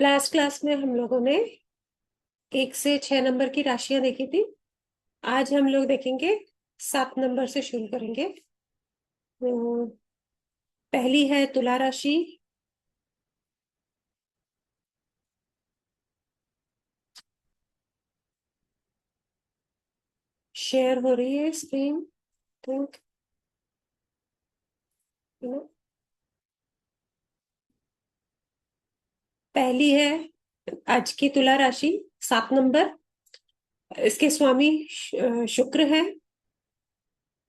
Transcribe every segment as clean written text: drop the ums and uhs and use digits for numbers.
Last class में हम लोगों ने 1 से 6 नंबर की राशियां देखी थी। आज हम लोग देखेंगे 7 नंबर से शुरू करेंगे। तो पहली है तुला राशि। शेयर हो रही है स्क्रीन। थिंक यू नो पहली है आज की तुला राशि, 7 नंबर। इसके स्वामी शुक्र है।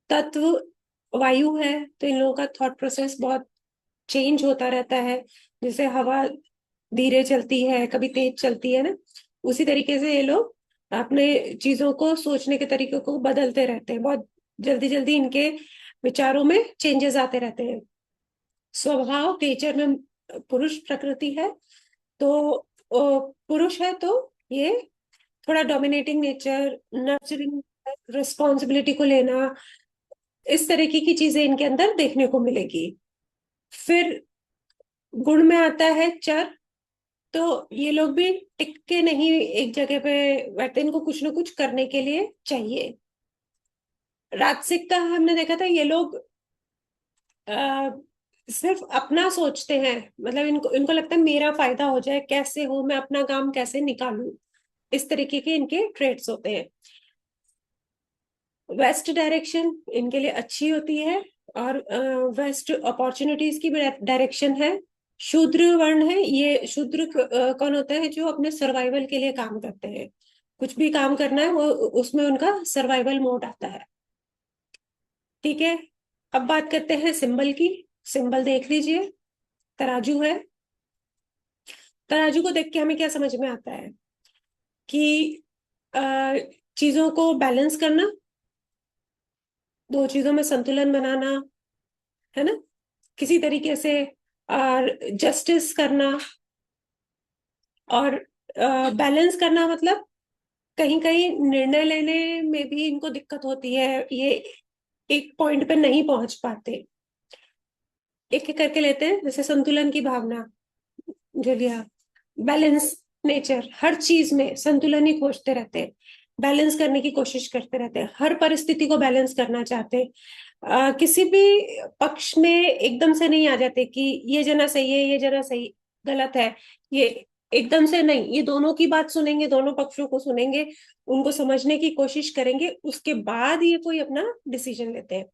तत्व वायु है, तो इन लोगों का थॉट प्रोसेस बहुत चेंज होता रहता है। जैसे हवा धीरे चलती है, कभी तेज चलती है ना, उसी तरीके से ये लोग अपने चीजों को सोचने के तरीके को बदलते रहते हैं। बहुत जल्दी जल्दी इनके विचारों में चेंजेस आते रहते हैं। स्वभाव नेचर में पुरुष प्रकृति है, तो पुरुष है तो ये थोड़ा डोमिनेटिंग नेचर, नर्चरिंग, रिस्पॉन्सिबिलिटी को लेना, इस तरीके की चीजें इनके अंदर देखने को मिलेगी। फिर गुण में आता है चर। तो ये लोग भी टिक के नहीं एक जगह पे बैठते, इनको कुछ ना कुछ करने के लिए चाहिए। राजसिक का हमने देखा था, ये लोग आ, सिर्फ अपना सोचते हैं। मतलब इनको इनको लगता है मेरा फायदा हो जाए, कैसे हो, मैं अपना काम कैसे निकालूं, इस तरीके के इनके ट्रेड्स होते हैं। वेस्ट डायरेक्शन इनके लिए अच्छी होती है, और वेस्ट अपॉर्चुनिटीज की डायरेक्शन है। शूद्र वर्ण है ये। शूद्र कौन होता है? जो अपने सर्वाइवल के लिए काम करते हैं। कुछ भी काम करना है वो, उसमें उनका सर्वाइवल मोड आता है। ठीक है, अब बात करते हैं सिंबल की। सिंबल देख लीजिए, तराजू है। तराजू को देख के हमें क्या समझ में आता है कि अ, चीजों को बैलेंस करना, दो चीजों में संतुलन बनाना, है ना, किसी तरीके से और जस्टिस करना। और बैलेंस करना मतलब कहीं कहीं निर्णय लेने में भी इनको दिक्कत होती है, ये एक पॉइंट पे नहीं पहुंच पाते। एक एक करके लेते हैं। जैसे संतुलन की भावना जो लिया, बैलेंस नेचर, हर चीज में संतुलन ही खोजते रहते हैं, बैलेंस करने की कोशिश करते रहते हैं, हर परिस्थिति को बैलेंस करना चाहते हैं। किसी भी पक्ष में एकदम से नहीं आ जाते कि ये जना सही है, ये जना सही गलत है। ये एकदम से नहीं, ये दोनों की बात सुनेंगे, दोनों पक्षों को सुनेंगे, उनको समझने की कोशिश करेंगे, उसके बाद ये कोई अपना डिसीजन लेते हैं।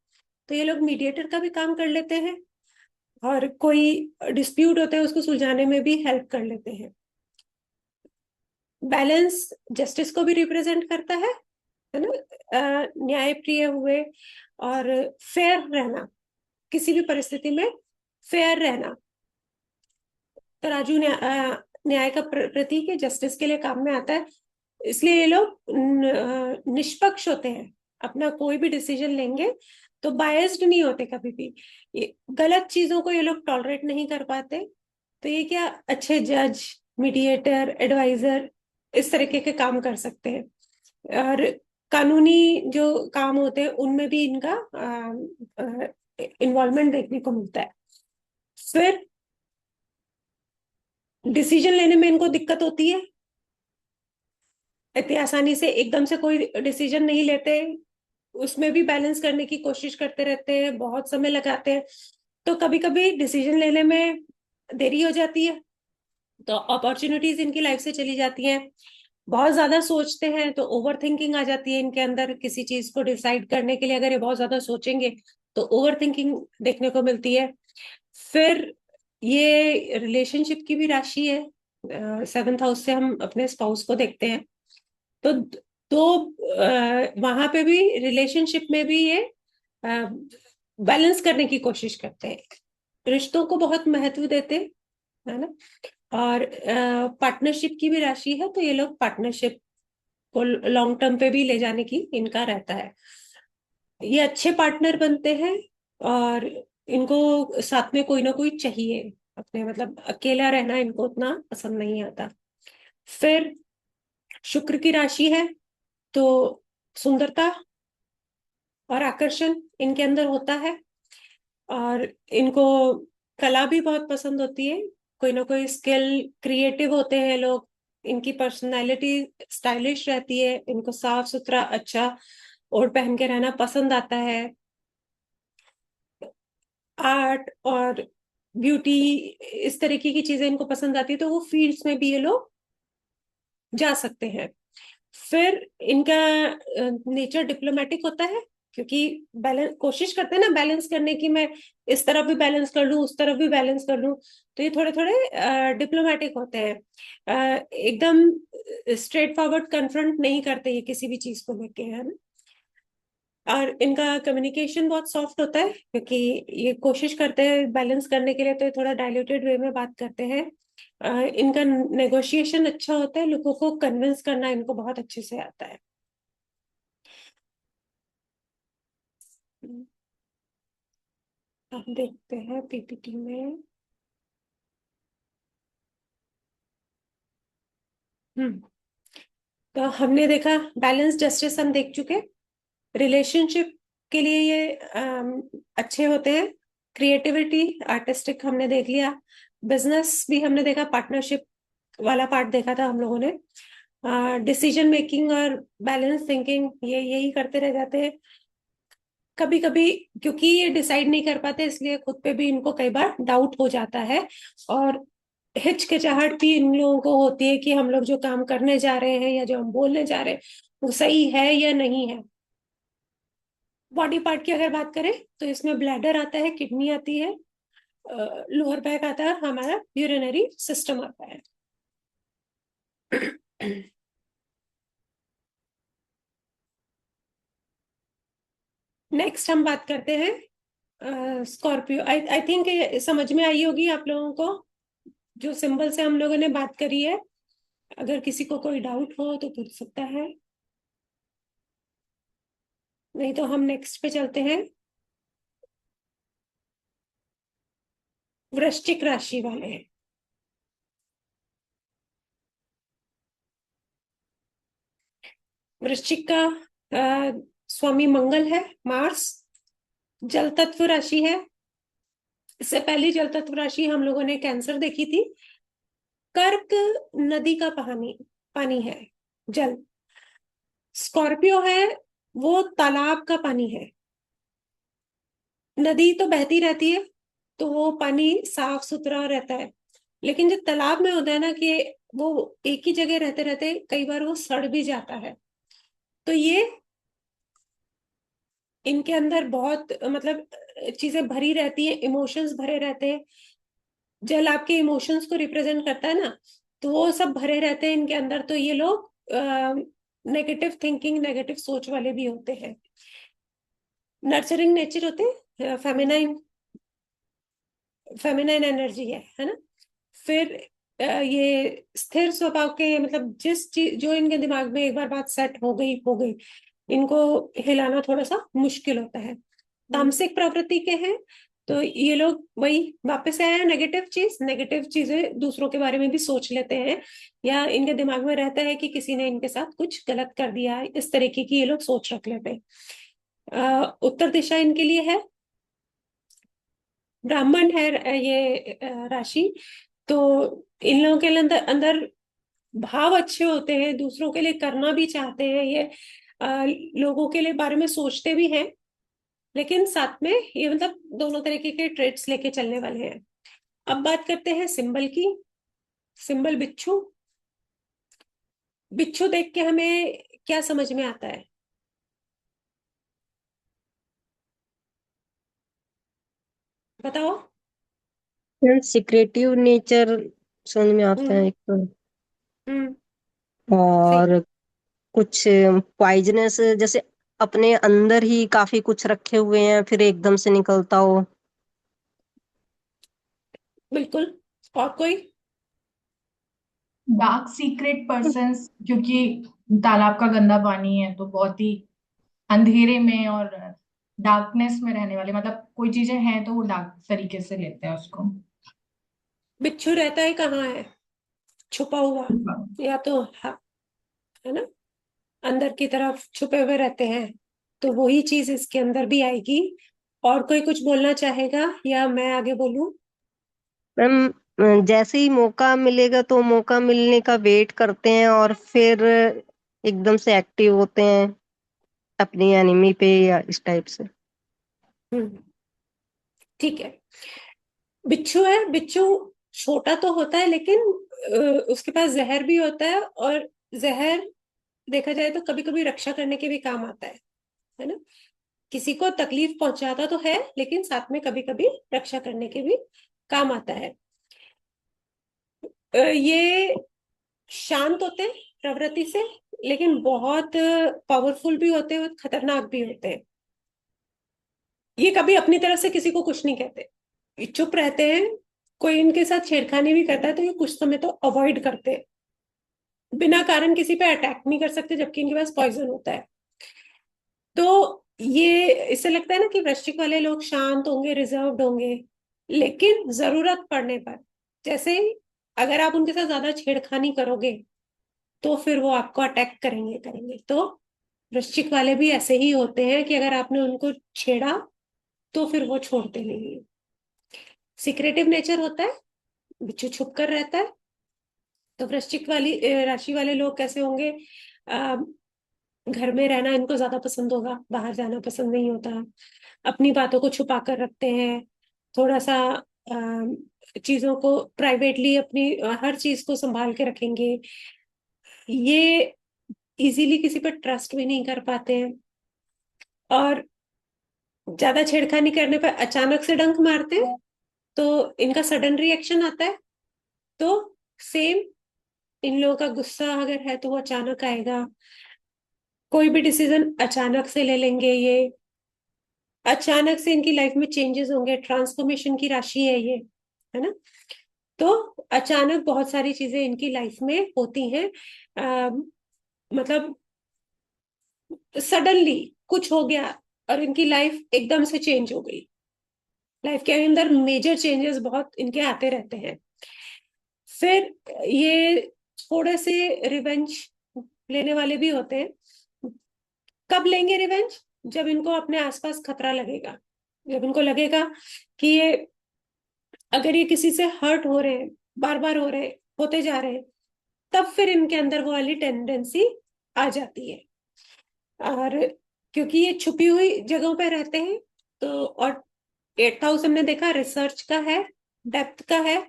तो ये लोग मीडिएटर का भी काम कर लेते हैं, और कोई डिस्प्यूट होता है उसको सुलझाने में भी हेल्प कर लेते हैं। बैलेंस जस्टिस को भी रिप्रेजेंट करता है ना। न्याय प्रिय हुए और फेयर रहना, किसी भी परिस्थिति में फेयर रहना। तराजू न्याय का प्रतीक है, जस्टिस के लिए काम में आता है। इसलिए ये लोग निष्पक्ष होते हैं। अपना कोई भी डिसीजन लेंगे तो बायस्ड नहीं होते कभी भी। ये गलत चीजों को ये लोग टॉलरेट नहीं कर पाते। तो ये क्या, अच्छे जज, मीडिएटर, एडवाइजर, इस तरीके के काम कर सकते हैं। और कानूनी जो काम होते हैं उनमें भी इनका इन्वॉल्वमेंट देखने को मिलता है। फिर डिसीजन लेने में इनको दिक्कत होती है, इतनी आसानी से एकदम से कोई डिसीजन नहीं लेते। उसमें भी बैलेंस करने की कोशिश करते रहते हैं, बहुत समय लगाते हैं। तो कभी कभी डिसीजन लेने में देरी हो जाती है, तो अपॉर्चुनिटीज इनकी लाइफ से चली जाती हैं। बहुत ज्यादा सोचते हैं तो ओवर थिंकिंग आ जाती है इनके अंदर। किसी चीज को डिसाइड करने के लिए अगर ये बहुत ज्यादा सोचेंगे तो ओवर थिंकिंग देखने को मिलती है। फिर ये रिलेशनशिप की भी राशि है। 7th हाउस से हम अपने स्पाउस को देखते हैं, तो वहां पे भी रिलेशनशिप में भी ये बैलेंस करने की कोशिश करते हैं, रिश्तों को बहुत महत्व देते हैं, है ना। और पार्टनरशिप की भी राशि है, तो ये लोग पार्टनरशिप को लॉन्ग टर्म पे भी ले जाने की इनका रहता है। ये अच्छे पार्टनर बनते हैं, और इनको साथ में कोई ना कोई चाहिए अपने, मतलब अकेला रहना इनको उतना पसंद नहीं आता। फिर शुक्र की राशि है, तो सुंदरता और आकर्षण इनके अंदर होता है, और इनको कला भी बहुत पसंद होती है। कोई ना कोई स्किल, क्रिएटिव होते हैं लोग, इनकी पर्सनालिटी स्टाइलिश रहती है, इनको साफ सुथरा अच्छा और पहन के रहना पसंद आता है। आर्ट और ब्यूटी, इस तरीके की चीजें इनको पसंद आती है, तो वो फील्ड्स में भी ये लोग जा सकते हैं। फिर इनका नेचर डिप्लोमेटिक होता है, क्योंकि बैलेंस कोशिश करते हैं ना बैलेंस करने की, मैं इस तरफ भी बैलेंस कर लूं, उस तरफ भी बैलेंस कर लूं, तो ये थोड़े थोड़े डिप्लोमेटिक होते हैं। एकदम स्ट्रेट फॉरवर्ड कन्फ्रंट नहीं करते ये किसी भी चीज को लेके, है ना। और इनका कम्युनिकेशन बहुत सॉफ्ट होता है, क्योंकि ये कोशिश करते हैं बैलेंस करने के लिए, तो ये थोड़ा डायल्यूटेड वे में बात करते हैं। इनका नेगोशिएशन अच्छा होता है, लोगों को कन्विंस करना इनको बहुत अच्छे से आता है। अब देखते हैं पीपीटी में। हम्म तो हमने देखा बैलेंस जस्टिस, हम देख चुके। रिलेशनशिप के लिए ये अच्छे होते हैं। क्रिएटिविटी, आर्टिस्टिक हमने देख लिया। बिजनेस भी हमने देखा, पार्टनरशिप वाला पार्ट देखा था हम लोगों ने। डिसीजन मेकिंग और बैलेंस थिंकिंग, ये यही करते रह जाते हैं कभी कभी, क्योंकि ये डिसाइड नहीं कर पाते, इसलिए खुद पे भी इनको कई बार डाउट हो जाता है। और हिचकिचाहट भी इन लोगों को होती है कि हम लोग जो काम करने जा रहे हैं या जो हम बोलने जा रहे हैं वो सही है या नहीं है। बॉडी पार्ट की अगर बात करें तो इसमें ब्लैडर आता है, किडनी आती है, लोअर बैक आता है, हमारा यूरिनरी सिस्टम आता है। नेक्स्ट हम बात करते हैं स्कॉर्पियो। आई आई थिंक समझ में आई होगी आप लोगों को, जो सिंबल से हम लोगों ने बात करी है। अगर किसी को कोई डाउट हो तो पूछ सकता है, नहीं तो हम नेक्स्ट पे चलते हैं। वृश्चिक राशि वाले हैं। वृश्चिक का स्वामी मंगल है, मार्स। जल तत्व राशि है। इससे पहली जल तत्व राशि हम लोगों ने कैंसर देखी थी। कर्क नदी का पानी, पानी है, जल। स्कॉर्पियो है, वो तालाब का पानी है। नदी तो बहती रहती है, तो वो पानी साफ सुथरा रहता है। लेकिन जो तालाब में होता है ना, कि वो एक ही जगह रहते रहते कई बार वो सड़ भी जाता है। तो ये इनके अंदर बहुत मतलब चीजें भरी रहती है, इमोशंस भरे रहते हैं। जल आपके इमोशंस को रिप्रेजेंट करता है ना, तो वो सब भरे रहते हैं इनके अंदर। तो ये लोग नेगेटिव थिंकिंग, नेगेटिव सोच वाले भी होते हैं। नर्चरिंग नेचर होते हैं, फेमिनाइन, फेमिनाइन एनर्जी है ना। फिर ये स्थिर स्वभाव के, मतलब जिस चीज जो इनके दिमाग में एक बार बात सेट हो गई, इनको हिलाना थोड़ा सा मुश्किल होता है। तामसिक प्रवृत्ति के हैं, तो ये लोग वही वापस आया, नेगेटिव चीज, नेगेटिव चीजें दूसरों के बारे में भी सोच लेते हैं, या इनके दिमाग में रहता है कि किसी ने इनके साथ कुछ गलत कर दिया है, इस तरीके की ये लोग सोच रख लेते हैं। उत्तर दिशा इनके लिए है, ब्राह्मण है ये राशि। तो इन लोगों के अंदर अंदर भाव अच्छे होते हैं, दूसरों के लिए करना भी चाहते हैं ये, लोगों के लिए बारे में सोचते भी हैं, लेकिन साथ में ये मतलब दोनों तरीके के ट्रेड्स लेके चलने वाले हैं। अब बात करते हैं सिंबल की। सिंबल बिच्छू। बिच्छू देख के हमें क्या समझ में आता है, बताओ। सिक्रेटिव नेचर समझ में आता है हम्म। एक तो। हम्म। सही। और कुछ पॉइजनस, जैसे अपने अंदर ही काफी कुछ रखे हुए हैं फिर एकदम से निकलता हो। बिल्कुल। और कोई? डार्क सीक्रेट पर्सन्स, क्योंकि तालाब का गंदा पानी है तो बहुत ही अंधेरे में और डार्कनेस में रहने वाले, मतलब कोई चीजें हैं तो वो डार्क तरीके से लेते हैं उसको। बिच्छू रहता है कहाँ है? छुपा हुआ, या तो है ना, अंदर की तरफ छुपे हुए रहते हैं, तो वही चीज इसके अंदर भी आएगी। और कोई कुछ बोलना चाहेगा या मैं आगे बोलूं? मैम, जैसे ही मौका मिलेगा तो मौका मिलने का वेट करते हैं और फिर एकदम से एक्टिव होते हैं अपनी एनिमी पे या इस टाइप से। हम्म, ठीक है। बिच्छू है, बिच्छू छोटा तो होता है लेकिन उसके पास जहर भी होता है, और जहर देखा जाए तो कभी कभी रक्षा करने के भी काम आता है ना। किसी को तकलीफ पहुंचाता तो है लेकिन साथ में कभी कभी रक्षा करने के भी काम आता है। ये शांत होते हैं प्रवृत्ति से, लेकिन बहुत पावरफुल भी होते हैं और खतरनाक भी होते हैं। ये कभी अपनी तरफ से किसी को कुछ नहीं कहते, ये चुप रहते हैं। कोई इनके साथ छेड़खानी भी करता है तो ये कुछ समय तो अवॉइड करते हैं, बिना कारण किसी पे अटैक नहीं कर सकते जबकि इनके पास पॉइजन होता है। तो ये इससे लगता है ना कि वृश्चिक वाले लोग शांत होंगे, रिजर्व्ड होंगे, लेकिन जरूरत पड़ने पर, जैसे अगर आप उनके साथ ज्यादा छेड़खानी करोगे तो फिर वो आपको अटैक करेंगे करेंगे। तो वृश्चिक वाले भी ऐसे ही होते हैं कि अगर आपने उनको छेड़ा तो फिर वो छोड़ते नहीं है। सीक्रेटिव नेचर होता है, बिच्छू छुप कर रहता है। तो वृश्चिक वाली राशि वाले लोग कैसे होंगे? अ, घर में रहना इनको ज्यादा पसंद होगा, बाहर जाना पसंद नहीं होता। अपनी बातों को छुपा कर रखते हैं, थोड़ा सा चीजों को प्राइवेटली, अपनी हर चीज को संभाल के रखेंगे। ये इजीली किसी पर ट्रस्ट भी नहीं कर पाते हैं, और ज्यादा छेड़खानी करने पर अचानक से डंक मारते हैं तो इनका सडन रिएक्शन आता है। तो सेम, इन लोगों का गुस्सा अगर है तो वो अचानक आएगा, कोई भी डिसीजन अचानक से ले लेंगे ये, अचानक से इनकी लाइफ में चेंजेस होंगे, ट्रांसफॉर्मेशन की राशि है ये, है ना। तो अचानक बहुत सारी चीजें इनकी लाइफ में होती हैं। मतलब सडनली कुछ हो गया और इनकी लाइफ एकदम से चेंज हो गई। लाइफ के अंदर मेजर चेंजेस बहुत इनके आते रहते हैं। फिर ये थोड़े से रिवेंज लेने वाले भी होते हैं। कब लेंगे रिवेंज? जब इनको अपने आसपास खतरा लगेगा, जब इनको लगेगा कि ये, अगर ये किसी से हर्ट हो रहे हैं, बार बार हो रहे, होते जा रहे हैं, तब फिर इनके अंदर वो वाली टेंडेंसी आ जाती है। और क्योंकि ये छुपी हुई जगहों पे रहते हैं, तो और 8 हाउस हमने देखा रिसर्च का है, डेप्थ का है।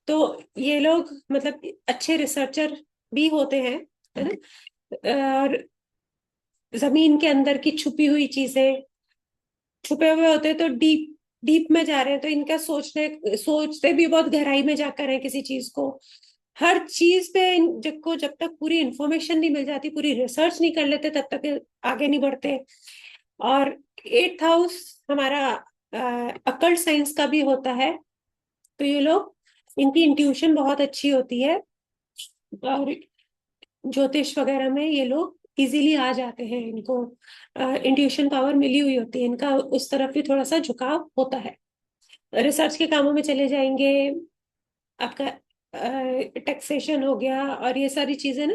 तो ये लोग मतलब अच्छे रिसर्चर भी होते हैं, है ना। और जमीन के अंदर की छुपी हुई चीजें, छुपे हुए होते हैं तो डीप डीप में जा रहे हैं, तो इनका सोचने सोचते भी बहुत गहराई में जाकर है किसी चीज को। हर चीज पे जब को जब तक पूरी इंफॉर्मेशन नहीं मिल जाती, पूरी रिसर्च नहीं कर लेते, तब तक ये आगे नहीं बढ़ते। और 8th हाउस हमारा अकल्ट साइंस का भी होता है, तो ये लोग, इनकी इंट्यूशन बहुत अच्छी होती है, और ज्योतिष वगैरह में ये लोग इजीली आ जाते हैं। इनको इंट्यूशन पावर मिली हुई होती है, इनका उस तरफ भी थोड़ा सा झुकाव होता है। रिसर्च के कामों में चले जाएंगे, आपका टैक्सेशन हो गया और ये सारी चीजें ना,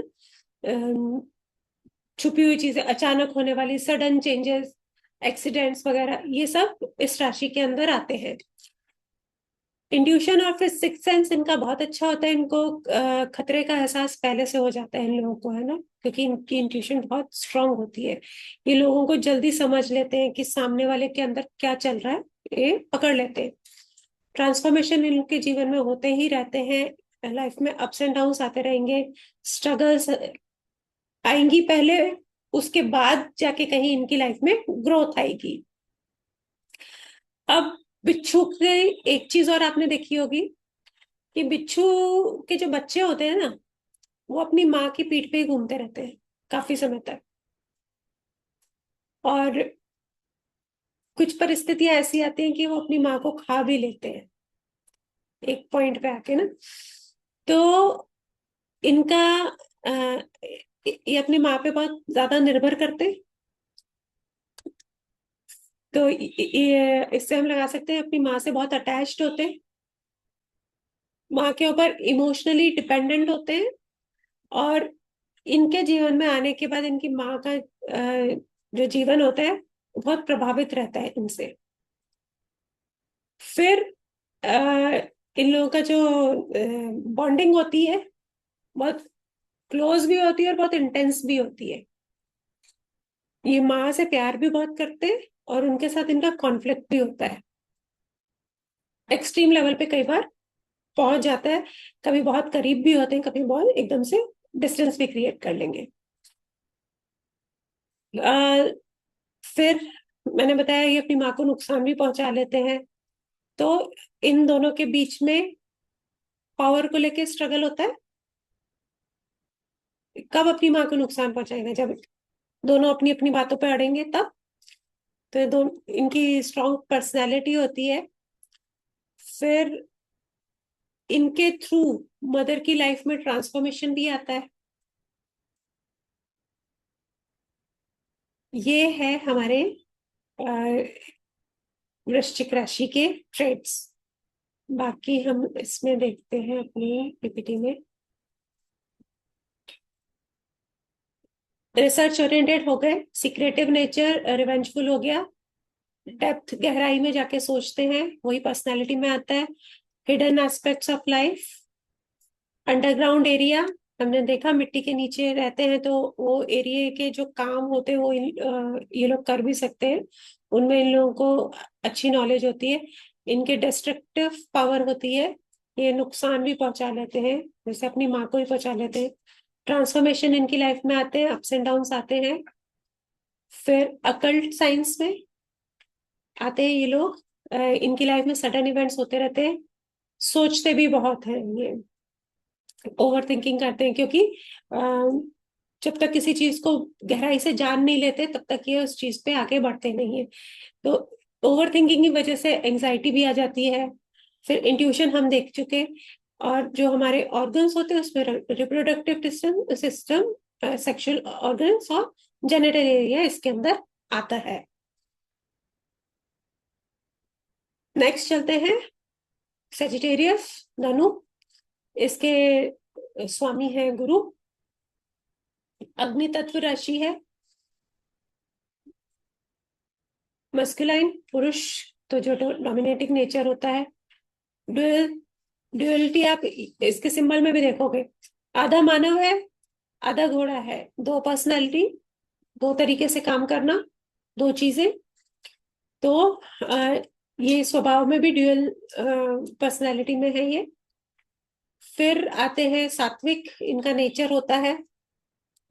अम, छुपी हुई चीजें, अचानक होने वाली सडन चेंजेस, एक्सीडेंट्स वगैरह, ये सब इस राशि के अंदर आते हैं। इंट्यूशन और फिर सिक्स सेंस इनका बहुत अच्छा होता है। इनको खतरे का एहसास पहले से हो जाता है इन लोगों को, है ना, क्योंकि इनकी इंट्यूशन बहुत स्ट्रांग होती है। ये लोगों को जल्दी समझ लेते हैं कि सामने वाले के अंदर क्या चल रहा है, ये पकड़ लेते हैं। ट्रांसफॉर्मेशन इनके जीवन में होते ही रहते हैं, लाइफ में अप्स एंड डाउन्स आते रहेंगे, स्ट्रगल्स आएंगी पहले, उसके बाद जाके कहीं इनकी लाइफ में ग्रोथ आएगी। अब बिच्छू के एक चीज और आपने देखी होगी कि बिच्छू के जो बच्चे होते हैं ना, वो अपनी माँ की पीठ पे ही घूमते रहते हैं काफी समय तक। और कुछ परिस्थितियां ऐसी आती हैं कि वो अपनी माँ को खा भी लेते हैं एक पॉइंट पे आके ना। तो इनका ये अपनी माँ पे बहुत ज्यादा निर्भर करते हैं। तो ये इससे हम लगा सकते हैं अपनी माँ से बहुत अटैच्ड होते हैं, माँ के ऊपर इमोशनली डिपेंडेंट होते हैं। और इनके जीवन में आने के बाद इनकी माँ का जो जीवन होता है बहुत प्रभावित रहता है इनसे। फिर इन लोगों का जो बॉन्डिंग होती है बहुत क्लोज भी होती है और बहुत इंटेंस भी होती है। ये माँ से प्यार भी बहुत करते हैं और उनके साथ इनका कॉन्फ्लिक्ट भी होता है, एक्सट्रीम लेवल पे कई बार पहुंच जाता है। कभी बहुत करीब भी होते हैं, कभी बहुत एकदम से डिस्टेंस भी क्रिएट कर लेंगे। फिर मैंने बताया ये अपनी माँ को नुकसान भी पहुंचा लेते हैं। तो इन दोनों के बीच में पावर को लेके स्ट्रगल होता है। कब अपनी माँ को नुकसान पहुंचाएगा, जब दोनों अपनी अपनी बातों पे अड़ेंगे तब। तो ये दोनों इनकी स्ट्रॉन्ग पर्सनैलिटी होती है। फिर इनके थ्रू मदर की लाइफ में ट्रांसफॉर्मेशन भी आता है। ये है हमारे वृश्चिक राशि के ट्रेड्स। बाकी हम इसमें देखते हैं अपनी पीपीटी में। रिसर्च ओरिएंटेड हो गए, सीक्रेटिव नेचर रिवेंजफुल हो गया, डेप्थ गहराई में जाके सोचते हैं, वही पर्सनालिटी में आता है। Hidden aspects of life, underground area, हमने देखा मिट्टी के नीचे रहते हैं तो वो एरिया के जो काम होते हैं वो ये लोग कर भी सकते हैं, उनमें इन लोगों को अच्छी नॉलेज होती है। इनके डिस्ट्रक्टिव पावर होती है, ये नुकसान भी पहुंचा लेते हैं, जैसे अपनी माँ को ही पहुंचा लेते हैं। ट्रांसफॉर्मेशन इनकी लाइफ में आते हैं, अप्स एंड डाउन्स आते हैं। फिर अकल्ट साइंस में आते हैं ये लोग। इनकी लाइफ में सडन इवेंट्स होते रहते हैं। सोचते भी बहुत हैं ये, ओवर थिंकिंग करते हैं, क्योंकि जब तक किसी चीज को गहराई से जान नहीं लेते तब तक ये उस चीज पे आगे बढ़ते नहीं है। तो ओवर थिंकिंग की वजह से एंजाइटी भी आ जाती है। फिर इंट्यूशन हम देख चुके। और जो हमारे ऑर्गन्स होते हैं उसमें रिप्रोडक्टिव सिस्टम, सेक्सुअल ऑर्गन्स और जेनिटल एरिया इसके अंदर आता है। नेक्स्ट चलते हैं सेजिटेरियस, धनु। इसके स्वामी है गुरु, अग्नि तत्व राशि है, मस्कुलाइन पुरुष, तो जो डोमिनेटिंग नेचर होता है। ड्यूअल ड्यूअलिटी आप इसके सिंबल में भी देखोगे, आधा मानव है आधा घोड़ा है, दो पर्सनालिटी, दो तरीके से काम करना, दो चीजें। तो ये स्वभाव में भी ड्यूअल पर्सनालिटी में है ये। फिर आते हैं सात्विक, इनका नेचर होता है।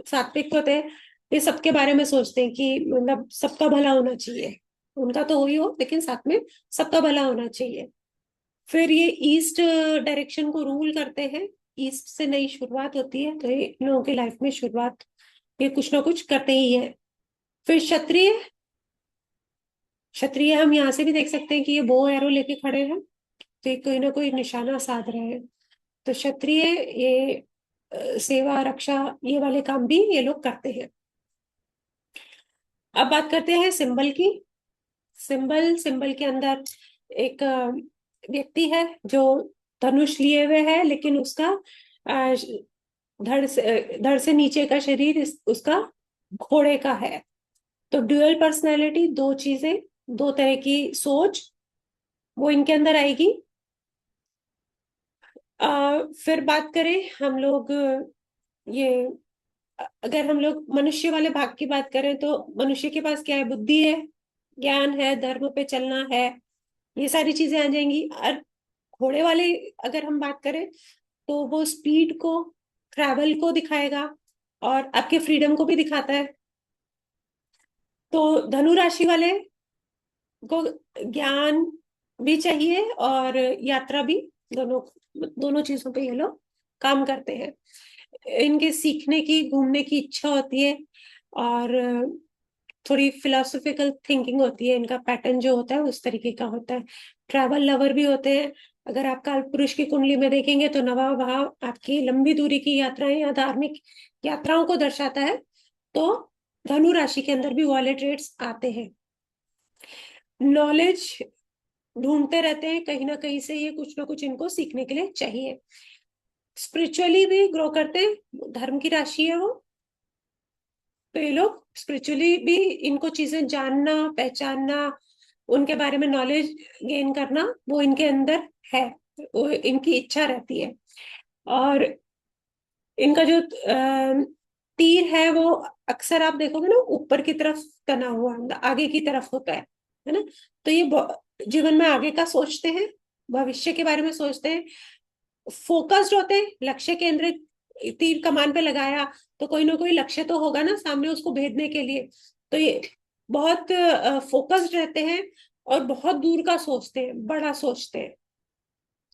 सात्विक होते हैं, ये सबके बारे में सोचते हैं कि मतलब सबका भला होना चाहिए, उनका तो हो ही हो लेकिन साथ में सबका भला होना चाहिए। फिर ये ईस्ट डायरेक्शन को रूल करते हैं, ईस्ट से नई शुरुआत होती है, तो ये इन लोगों की लाइफ में शुरुआत ये कुछ ना कुछ करते ही है। फिर क्षत्रिय, क्षत्रिय हम यहाँ से भी देख सकते हैं कि ये बो एरो लेके खड़े हैं, तो ये कोई ना कोई निशाना साध रहे हैं। तो क्षत्रिय ये सेवा रक्षा ये वाले काम भी ये लोग करते हैं। अब बात करते हैं सिंबल की। सिंबल सिंबल के अंदर एक व्यक्ति है जो धनुष लिए हुए है, लेकिन उसका धड़ से नीचे का शरीर उसका घोड़े का है। तो ड्यूअल पर्सनैलिटी, दो चीजें, दो तरह की सोच वो इनके अंदर आएगी। फिर बात करें हम लोग ये, अगर हम लोग मनुष्य वाले भाग की बात करें तो मनुष्य के पास क्या है, बुद्धि है, ज्ञान है, धर्म पे चलना है, ये सारी चीजें आ जाएंगी। और घोड़े वाले अगर हम बात करें तो वो स्पीड को, ट्रैवल को दिखाएगा और आपके फ्रीडम को भी दिखाता है। तो धनु राशि वाले को ज्ञान भी चाहिए और यात्रा भी, दोनों दोनों चीजों पे ये लोग काम करते हैं। इनके सीखने की, घूमने की इच्छा होती है और थोड़ी फिलोसॉफिकल थिंकिंग होती है, इनका पैटर्न जो होता है उस तरीके का होता है। ट्रैवल लवर भी होते हैं। अगर आप काल पुरुष की कुंडली में देखेंगे तो नवा भाव आपकी लंबी दूरी की यात्राएं या धार्मिक यात्राओं को दर्शाता है। तो धनु राशि के अंदर भी वो वाले ट्रेड्स आते हैं। नॉलेज ढूंढते रहते हैं, कहीं ना कहीं से ये कुछ ना कुछ इनको सीखने के लिए चाहिए। स्पिरिचुअली भी ग्रो करते हैं, धर्म की राशि है वो, तो ये लोग स्पिरिचुअली भी इनको चीजें जानना, पहचानना, उनके बारे में नॉलेज गेन करना वो इनके अंदर है। वो इनकी इच्छा रहती है। और इनका जो तीर है वो अक्सर आप देखोगे ना ऊपर की तरफ तना हुआ, आगे की तरफ होता है ना। तो ये जीवन में आगे का सोचते हैं, भविष्य के बारे में सोचते हैं, फोकस्ड होते हैं, लक्ष्य केंद्रित। तीर कमान पे लगाया तो कोई ना कोई लक्ष्य तो होगा ना सामने उसको भेदने के लिए। तो ये बहुत फोकस्ड रहते हैं और बहुत दूर का सोचते हैं, बड़ा सोचते हैं।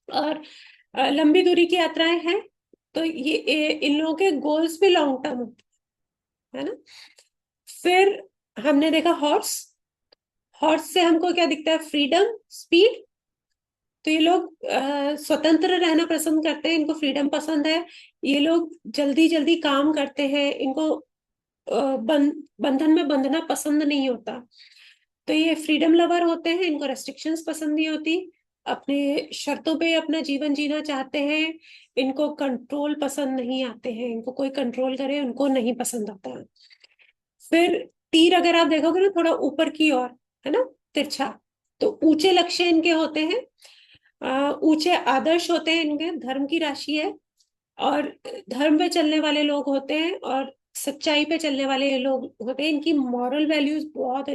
और लंबी दूरी की यात्राएं हैं तो इन लोगों के गोल्स भी लॉन्ग टर्म होते हैं, है ना। फिर हमने देखा हॉर्स। हॉर्स से हमको क्या दिखता है? Freedom, speed. तो ये लोग स्वतंत्र रहना पसंद करते हैं, इनको फ्रीडम पसंद है। ये लोग जल्दी जल्दी काम करते हैं, इनको बंधन में बंधना पसंद नहीं होता। तो ये फ्रीडम लवर होते हैं, इनको रेस्ट्रिक्शंस पसंद नहीं होती, अपने शर्तों पे अपना जीवन जीना चाहते हैं। इनको कंट्रोल पसंद नहीं आते हैं, इनको कोई कंट्रोल करे उनको नहीं पसंद आता है। फिर तीर अगर आप देखोगे ना थोड़ा ऊपर की ओर, है ना, तिरछा, तो ऊंचे लक्ष्य इनके होते हैं, ऊंचे आदर्श होते हैं, इनके धर्म की राशि है। और धर्म पे चलने वाले लोग होते हैं और सच्चाई पे चलने वाले ये लोग होते हैं। इनकी मॉरल वैल्यूज बहुत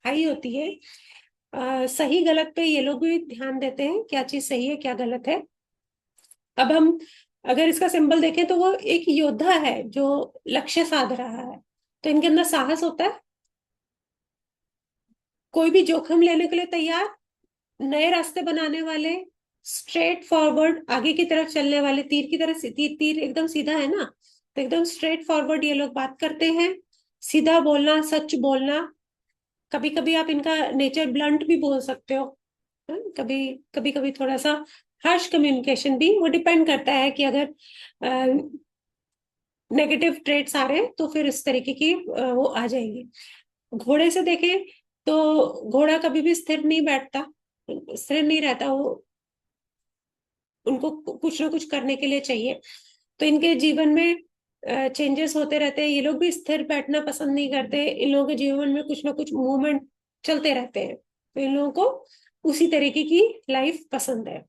हाई होती है। सही गलत पे ये लोग भी ध्यान देते हैं, क्या चीज सही है क्या गलत है। अब हम अगर इसका सिंबल देखें तो वो एक योद्धा है जो लक्ष्य साध रहा है। तो इनके अंदर साहस होता है, कोई भी जोखिम लेने के लिए तैयार, नए रास्ते बनाने वाले, स्ट्रेट फॉरवर्ड, आगे की तरफ चलने वाले, तीर की तरह तीर तीर एकदम सीधा है ना, तो एकदम स्ट्रेट फॉरवर्ड ये लोग बात करते हैं। सीधा बोलना, सच बोलना। कभी कभी आप इनका नेचर ब्लंट भी बोल सकते हो, कभी कभी कभी थोड़ा सा हार्श कम्युनिकेशन भी, वो डिपेंड करता है कि अगर नेगेटिव ट्रेट्स आ रहे हैं तो फिर इस तरीके की वो आ जाएंगी। घोड़े से देखें तो घोड़ा कभी भी स्थिर नहीं बैठता, स्थिर नहीं रहता वो, उनको कुछ ना कुछ करने के लिए चाहिए। तो इनके जीवन में चेंजेस होते रहते हैं, ये लोग भी स्थिर बैठना पसंद नहीं करते, इन लोगों के जीवन में कुछ ना कुछ मूवमेंट चलते रहते हैं। तो इन लोगों को उसी तरीके की लाइफ पसंद है।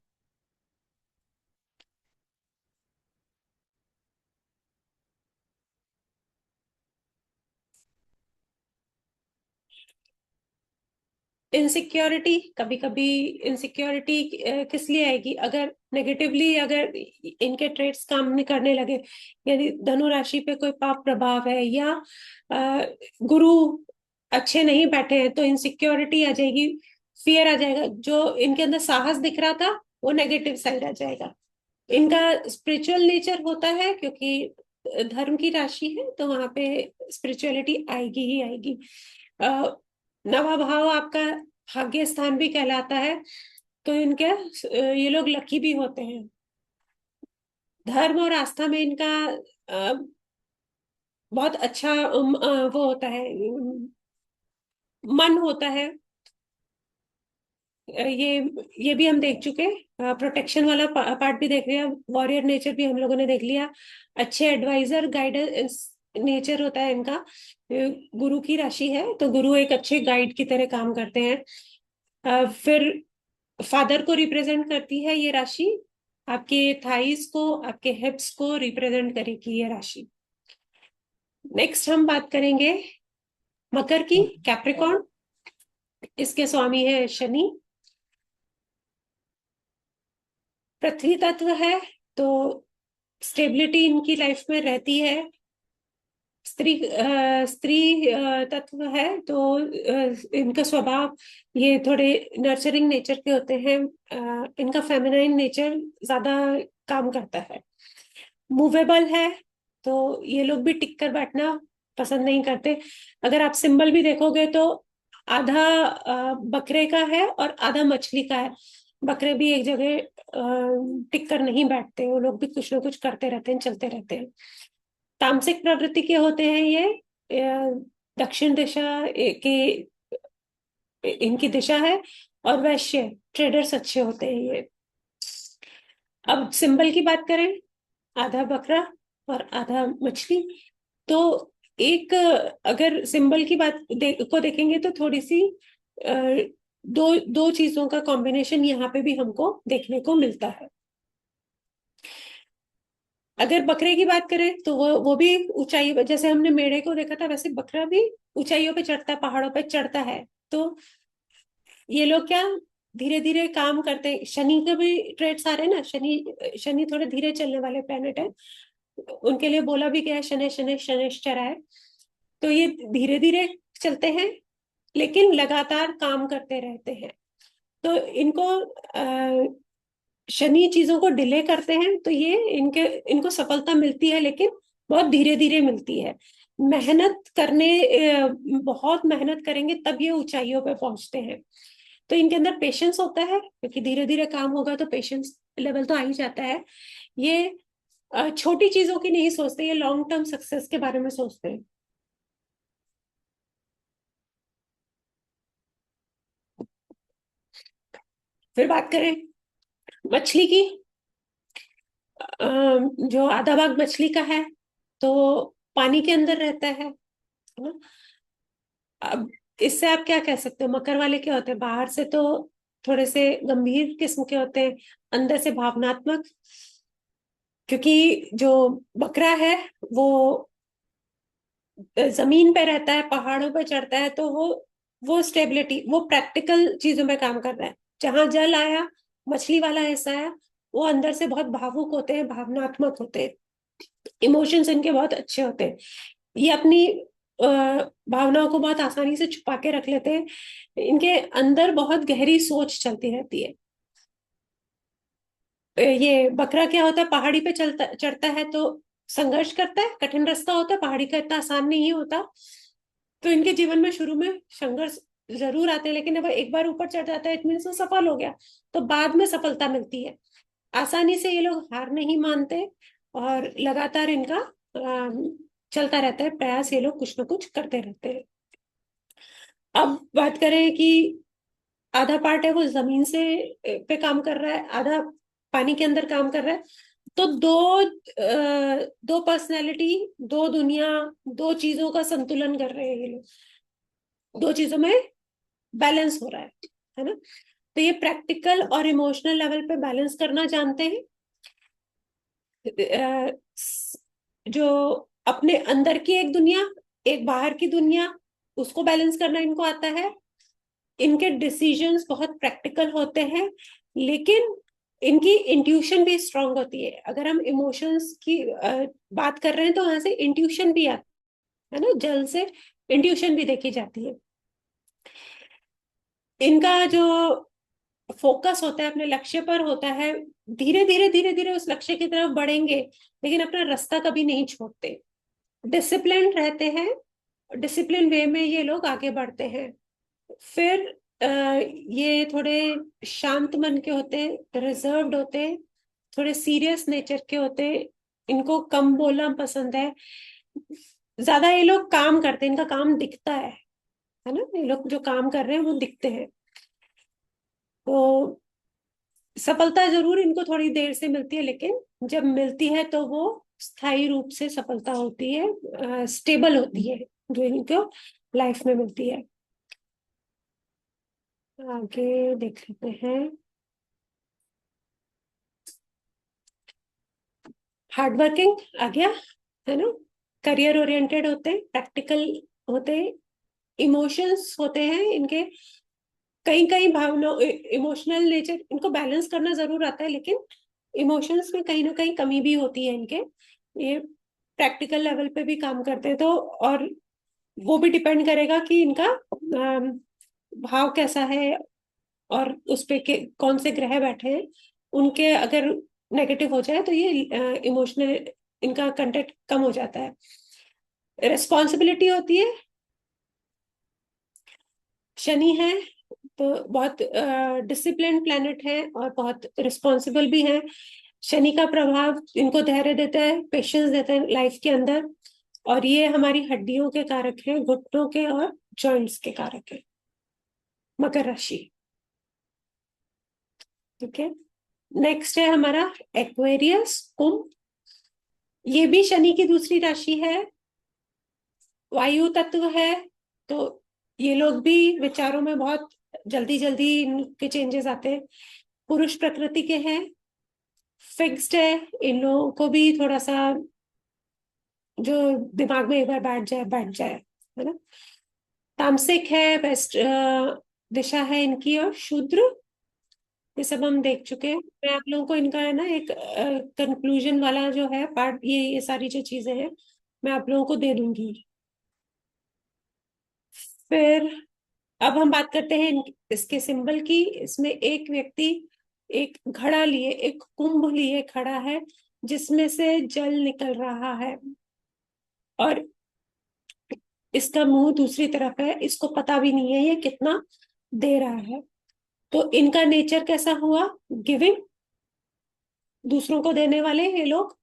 इनसिक्योरिटी, कभी कभी इनसिक्योरिटी किस लिए आएगी? अगर नेगेटिवली अगर इनके ट्रेड्स काम नहीं करने लगे, यानी धनु राशि पे कोई पाप प्रभाव है या गुरु अच्छे नहीं बैठे हैं तो इनसिक्योरिटी आ जाएगी, फियर आ जाएगा। जो इनके अंदर साहस दिख रहा था वो नेगेटिव साइड आ जाएगा। इनका स्पिरिचुअल नेचर होता है क्योंकि धर्म की राशि है तो वहां पे स्पिरिचुअलिटी आएगी ही आएगी। नवा भाव आपका भाग्य स्थान भी कहलाता है, तो इनके ये लोग लकी भी होते हैं। धर्म और आस्था में इनका बहुत अच्छा वो होता है, मन होता है। ये भी हम देख चुके, प्रोटेक्शन वाला पार्ट भी देख लिया, वॉरियर नेचर भी हम लोगों ने देख लिया। अच्छे एडवाइजर गाइडेंस नेचर होता है इनका। गुरु की राशि है तो गुरु एक अच्छे गाइड की तरह काम करते हैं। फिर फादर को रिप्रेजेंट करती है ये राशि, आपके थाइस को, आपके हिप्स को रिप्रेजेंट करेगी ये राशि। नेक्स्ट हम बात करेंगे मकर की, कैप्रिकॉर्न। इसके स्वामी है शनि, पृथ्वी तत्व है तो स्टेबिलिटी इनकी लाइफ में रहती है। स्त्री तत्व है तो इनका स्वभाव ये थोड़े नर्चरिंग नेचर के होते हैं। इनका फेमिनाइन नेचर ज्यादा काम करता है। मूवेबल है तो ये लोग भी टिक कर बैठना पसंद नहीं करते। अगर आप सिंबल भी देखोगे तो आधा बकरे का है और आधा मछली का है। बकरे भी एक जगह टिक कर नहीं बैठते, वो लोग भी कुछ ना कुछ करते रहते हैं, चलते रहते हैं। तामसिक प्रवृत्ति के होते हैं ये, दक्षिण दिशा के इनकी दिशा है। और वैश्य, ट्रेडर्स अच्छे होते हैं ये। अब सिंबल की बात करें, आधा बकरा और आधा मछली। तो एक अगर सिंबल की बात को देखेंगे तो थोड़ी सी दो दो चीजों का कॉम्बिनेशन यहाँ पे भी हमको देखने को मिलता है। अगर बकरे की बात करें तो वो भी ऊंचाई, जैसे हमने मेढ़े को देखा था वैसे बकरा भी ऊंचाइयों पे चढ़ता है, पहाड़ों पे चढ़ता है। तो ये लोग क्या धीरे धीरे काम करते हैं। शनि के भी ट्रेड्स आ रहे हैं ना, शनि शनि थोड़े धीरे चलने वाले प्लेनेट है, उनके लिए बोला भी गया है शनि शनि शनिश्चरा है। तो ये धीरे धीरे चलते हैं लेकिन लगातार काम करते रहते हैं। तो इनको शनि चीजों को डिले करते हैं, तो ये इनको सफलता मिलती है लेकिन बहुत धीरे धीरे मिलती है। मेहनत करने बहुत मेहनत करेंगे तब ये ऊंचाइयों पे पहुंचते हैं। तो इनके अंदर पेशेंस होता है, क्योंकि धीरे धीरे काम होगा तो पेशेंस लेवल तो आ ही जाता है। ये छोटी चीजों की नहीं सोचते, ये लॉन्ग टर्म सक्सेस के बारे में सोचते हैं। फिर बात करें मछली की, जो आधा भाग मछली का है तो पानी के अंदर रहता है ना। अब इससे आप क्या कह सकते हो, मकर वाले क्या होते हैं, बाहर से तो थोड़े से गंभीर किस्म के होते हैं, अंदर से भावनात्मक। क्योंकि जो बकरा है वो जमीन पे रहता है, पहाड़ों पे चढ़ता है, तो वो स्टेबिलिटी, वो प्रैक्टिकल चीजों में काम कर रहा है। जहां जल आया, मछली वाला हिस्सा है, वो अंदर से बहुत भावुक होते हैं, भावनात्मक होते हैं, इमोशंस इनके बहुत अच्छे होते हैं। ये अपनी भावनाओं को बहुत आसानी से छुपा के रख लेते हैं। इनके अंदर बहुत गहरी सोच चलती रहती है। ये बकरा क्या होता है, पहाड़ी पे चलता चढ़ता है तो संघर्ष करता है, कठिन रास्ता होता है, पहाड़ी का इतना आसान नहीं होता। तो इनके जीवन में शुरू में संघर्ष जरूर आते हैं, लेकिन अब एक बार ऊपर चढ़ जाता है इट मीन्स वो सफल हो गया, तो बाद में सफलता मिलती है। आसानी से ये लोग हार नहीं मानते और लगातार इनका चलता रहता है प्रयास, ये लोग कुछ ना कुछ करते रहते हैं। अब बात करें कि आधा पार्ट है वो जमीन से पे काम कर रहा है, आधा पानी के अंदर काम कर रहा है। तो दो पर्सनैलिटी, दो दुनिया, दो चीजों का संतुलन कर रहे हैं ये लोग, दो चीजों में बैलेंस हो रहा है ना। तो ये प्रैक्टिकल और इमोशनल लेवल पे बैलेंस करना जानते हैं। जो अपने अंदर की एक दुनिया, एक बाहर की दुनिया, उसको बैलेंस करना इनको आता है। इनके डिसीजंस बहुत प्रैक्टिकल होते हैं, लेकिन इनकी इंट्यूशन भी स्ट्रांग होती है। अगर हम इमोशंस की बात कर रहे हैं तो वहां से इंट्यूशन भी आता है ना, जल से इंट्यूशन भी देखी जाती है। इनका जो फोकस होता है अपने लक्ष्य पर होता है, धीरे धीरे उस लक्ष्य की तरफ बढ़ेंगे लेकिन अपना रास्ता कभी नहीं छोड़ते। डिसिप्लिन रहते हैं, डिसिप्लिन वे में ये लोग आगे बढ़ते हैं। फिर ये थोड़े शांत मन के होते हैं, रिजर्व्ड होते हैं, थोड़े सीरियस नेचर के होते हैं, इनको कम बोलना पसंद है। ज्यादा ये लोग काम करते हैं, इनका काम दिखता है ना, ये लोग जो काम कर रहे हैं वो दिखते हैं। तो सफलता जरूर इनको थोड़ी देर से मिलती है, लेकिन जब मिलती है तो वो स्थायी रूप से सफलता होती है, स्टेबल होती है जो इनको लाइफ में मिलती है। आगे देख लेते हैं। हार्ड वर्किंग आ गया है ना, करियर ओरिएंटेड होते हैं, प्रैक्टिकल होते हैं, इमोशंस होते हैं इनके, कई कई भावना, इमोशनल नेचर इनको बैलेंस करना जरूर आता है, लेकिन इमोशंस में कहीं ना कहीं कमी भी होती है इनके। ये प्रैक्टिकल लेवल पे भी काम करते हैं, तो और वो भी डिपेंड करेगा कि इनका भाव कैसा है और उस पे के कौन से ग्रह बैठे हैं। उनके अगर नेगेटिव हो जाए तो ये इमोशनल इनका कंटेंट कम हो जाता है। रिस्पॉन्सिबिलिटी होती है, शनि है तो बहुत डिसिप्लिन प्लेनेट है और बहुत रिस्पॉन्सिबल भी है। शनि का प्रभाव इनको धैर्य देता है, पेशेंस देता है लाइफ के अंदर, और ये हमारी हड्डियों के कारक हैं, घुटनों के और जॉइंट्स के कारक है। मकर राशि, ठीक है। नेक्स्ट है हमारा एक्वेरियस, कुंभ। ये भी शनि की दूसरी राशि है, वायु तत्व है, तो ये लोग भी विचारों में बहुत जल्दी जल्दी इनके चेंजेस आते हैं। पुरुष प्रकृति के हैं, फिक्स्ड है, इन लोगों को भी थोड़ा सा जो दिमाग में एक बार बैठ जाए, है ना। तामसिक है, वेस्ट दिशा है इनकी, और शूद्र, ये सब हम देख चुके हैं। मैं आप लोगों को इनका है ना एक कंक्लूजन वाला जो है पार्ट, ये सारी जो चीजें हैं मैं आप लोगों को दे दूंगी। फिर अब हम बात करते हैं इसके सिंबल की। इसमें एक व्यक्ति एक घड़ा लिए, एक कुंभ लिए खड़ा है, जिसमें से जल निकल रहा है, और इसका मुंह दूसरी तरफ है। इसको पता भी नहीं है ये कितना दे रहा है। तो इनका नेचर कैसा हुआ? गिविंग, दूसरों को देने वाले ये लोग।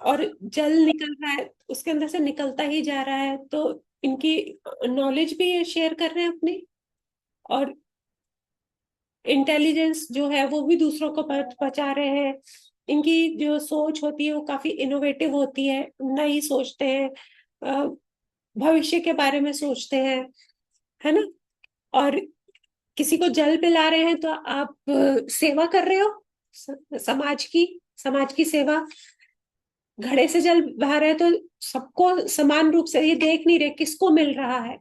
और जल निकल रहा है, उसके अंदर से निकलता ही जा रहा है, तो इनकी नॉलेज भी ये शेयर कर रहे हैं अपनी, और इंटेलिजेंस जो है वो भी दूसरों को पहुंचा रहे हैं। इनकी जो सोच होती है वो काफी इनोवेटिव होती है, नई सोचते हैं, अ, भविष्य के बारे में सोचते हैं, है ना। और किसी को जल पिला रहे हैं तो आप सेवा कर रहे हो, समाज की सेवा। घड़े से जल बहा रहे हैं तो सबको समान रूप से, ये देख नहीं रहे किसको मिल रहा है,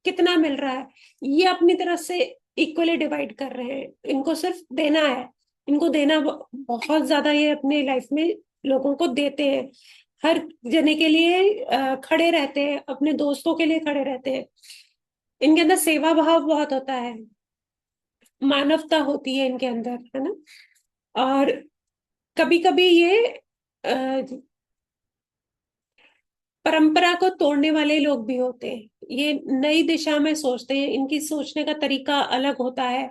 कितना मिल रहा है, ये अपनी तरफ से इक्वली डिवाइड कर रहे हैं। इनको सिर्फ देना है, इनको देना बहुत ज्यादा, ये अपने लाइफ में लोगों को देते हैं, हर जने के लिए खड़े रहते हैं, अपने दोस्तों के लिए खड़े रहते हैं। इनके अंदर सेवा भाव बहुत होता है, मानवता होती है इनके अंदर, है ना। और कभी कभी ये परंपरा को तोड़ने वाले लोग भी होते हैं, ये नई दिशा में सोचते हैं, इनकी सोचने का तरीका अलग होता है,